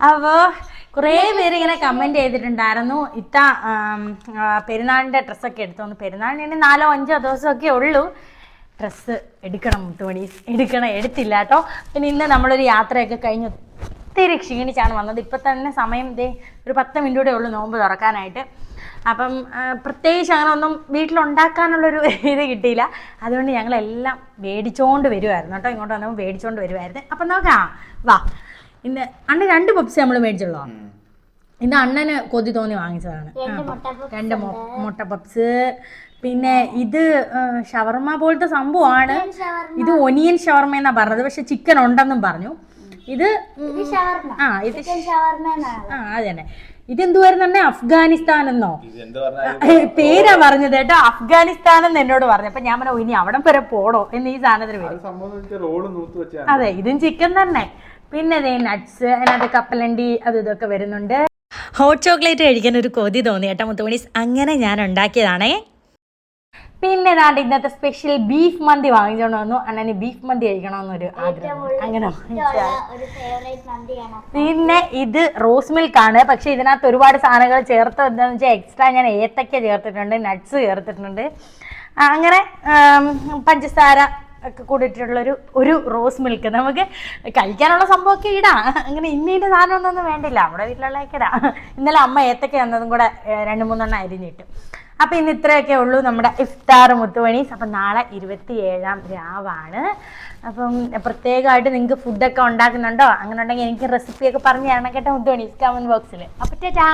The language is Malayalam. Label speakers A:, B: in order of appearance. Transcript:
A: അപ്പോ കുറേ പേര് ഇങ്ങനെ കമന്റ് ചെയ്തിട്ടുണ്ടായിരുന്നു ഇത്ത പെരുന്നാളിന്റെ ഡ്രസ്സൊക്കെ എടുത്തോന്ന്. പെരുന്നാളിന് 4-5 ദിവസമൊക്കെ ഉള്ളൂ. ഡ്രസ്സ് എടുക്കണം മുത്തുമണി, എടുത്തില്ല കേട്ടോ. പിന്നെ ഇന്ന് നമ്മളൊരു യാത്രയൊക്കെ കഴിഞ്ഞ് ഒത്തിരി ക്ഷീണിച്ചാണ് വന്നത്. ഇപ്പം തന്നെ സമയം ഒരു 10 മിനിറ്റ് കൂടെ ഉള്ളൂ നോമ്പ് തുറക്കാനായിട്ട്. അപ്പം പ്രത്യേകിച്ച് അങ്ങനെ ഒന്നും വീട്ടിലുണ്ടാക്കാനുള്ളൊരു ഇത് കിട്ടിയില്ല. അതുകൊണ്ട് ഞങ്ങളെല്ലാം മേടിച്ചോണ്ട് വരുമായിരുന്നു കേട്ടോ. ഇങ്ങോട്ട് വന്നപ്പോൾ മേടിച്ചോണ്ട് വരുമായിരുന്നു. അപ്പം നോക്കാം, വാ. ഇന്ന് അണ്ണൻ 2 പപ്സ് നമ്മൾ മേടിച്ചുള്ളൂ. ഇന്ന് അണ്ണന് കൊതി തോന്നി വാങ്ങിച്ചതാണ് 2 മുട്ട പപ്സ്. പിന്നെ ഇത് ഷവർമ പോലത്തെ സംഭവമാണ്. ഇത് ഒനിയൻ ഷവർമ എന്നാ പറഞ്ഞത്, പക്ഷെ ചിക്കൻ ഉണ്ടെന്നും പറഞ്ഞു. ഇത് അത് തന്നെ. ഇതെന്തുവായിരുന്നു? അഫ്ഗാനിസ്ഥാൻ എന്നോ പേരാ പറഞ്ഞത് കേട്ടോ. അഫ്ഗാനിസ്ഥാൻ എന്ന് എന്നോട് പറഞ്ഞു. അപ്പൊ ഞാൻ പറഞ്ഞു ഇനി അവിടം വരെ പോണോ എന്ന് ഈ സാധനത്തിന് വരും. അതെ, ഇതും ചിക്കൻ തന്നെ. പിന്നെ നട്ട്സ്, അതിനകത്ത് കപ്പലണ്ടി അത് ഇതൊക്കെ വരുന്നുണ്ട്. ഹോട്ട് ചോക്ലേറ്റ് കഴിക്കാൻ ഒരു കൊതി തോന്നി കേട്ടോ മുത്തുമണീസ്. അങ്ങനെ ഞാൻ ഉണ്ടാക്കിയതാണേ. പിന്നെ ദാണ്ട് ഇന്നത്തെ സ്പെഷ്യൽ ബീഫ് മന്തി വാങ്ങിച്ചോണ്ട് വന്നു. അണ്ണന് ബീഫ് മന്തി കഴിക്കണമെന്നൊരു ആഗ്രഹം, അങ്ങനെ. പിന്നെ ഇത് റോസ് മിൽക്ക് ആണ്. പക്ഷെ ഇതിനകത്ത് ഒരുപാട് സാധനങ്ങൾ ചേർത്ത് എന്താണെന്ന് വെച്ചാൽ എക്സ്ട്രാ ഞാൻ ഏത്തക്ക ചേർത്തിട്ടുണ്ട്, നട്ട്സ് ചേർത്തിട്ടുണ്ട്, അങ്ങനെ പഞ്ചസാര ഒക്കെ കൂടിയിട്ടുള്ളൊരു റോസ് മിൽക്ക്. നമുക്ക് കഴിക്കാനുള്ള സംഭവമൊക്കെ ഇടാം. അങ്ങനെ ഇന്നീൻ്റെ സാധനമൊന്നും വേണ്ടില്ല, നമ്മുടെ വീട്ടിലുള്ളതൊക്കെ ഇടാം. ഇന്നലെ അമ്മ ഏത്തക്ക തന്നതും കൂടെ 2-3 അരിഞ്ഞിട്ട്. അപ്പം ഇന്ന് ഇത്രയൊക്കെ ഉള്ളൂ നമ്മുടെ ഇഫ്താർ മുത്തുമണീസ്. അപ്പം നാളെ 27-ാം രാവാണ്. അപ്പം പ്രത്യേകമായിട്ട് നിങ്ങൾക്ക് ഫുഡൊക്കെ ഉണ്ടാക്കുന്നുണ്ടോ? അങ്ങനെ ഉണ്ടെങ്കിൽ എനിക്ക് റെസിപ്പിയൊക്കെ പറഞ്ഞു തരണം കേട്ടോ മുത്തുമണീസ്, കമന്റ് ബോക്സിൽ. അപ്പം ടാറ്റാ.